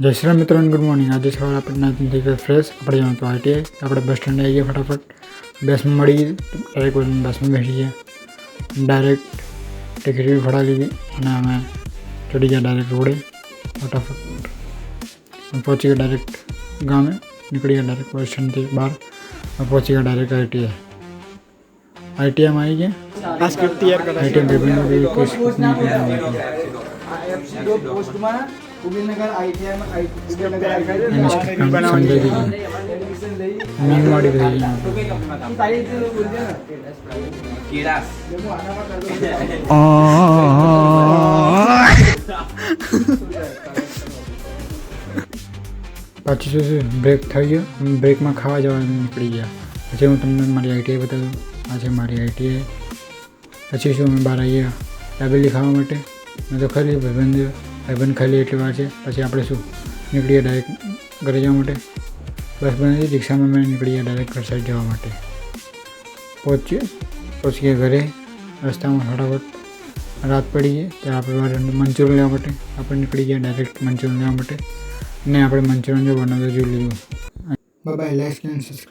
जय श्री राम मित्रों, good morning. आज सवाल अपने थी गए फ्रेश अपने जाना तो आईटीआई अपने बस स्टेंड आई गए फटाफट बस में मड़ी डायरेक्ट बस में बैठी गया डायरेक्ट टिकट भी फड़ा ली हमें चढ़ी गया डायरेक्ट रोडे फटाफट पहुँची गया डायरेक्ट गाँव में निकली गया डायरेक्ट बस स्टैंड से बाहर और पहुँची गया डायरेक्ट आई में आई गया आई પછી બ્રેક થઈ ગયો બ્રેકમાં ખાવા જવાનું નીકળી ગયા પછી હું તમને મારી આઈટીઆઈ બતાવું આ છે મારી આઈટીઆઈ પછી શું અમે બહાર આવીએ દાબેલી ખાવા માટે મેં તો ખાલી ભાઈબંધ ખાલી એટલી વાર છે પછી આપણે શું નીકળીએ ડાયરેક્ટ ઘરે જવા માટે બસ બની રિક્ષામાં મેં નીકળી ગયા ડાયરેક્ટ ઘર સાઈડ જવા માટે પહોંચી ગયા ઘરે રસ્તામાં ફટાફટ રાત પડી ગઈ ત્યારે આપણે મંચુરિયન લેવા માટે આપણે નીકળી ગયા ડાયરેક્ટ મંચુરિયન લેવા માટે ને આપણે મંચુરિયન જો બનાવતા જોઈ લીધું બાય લાઈક એન્ડ સબસ્ક્રાઈબ।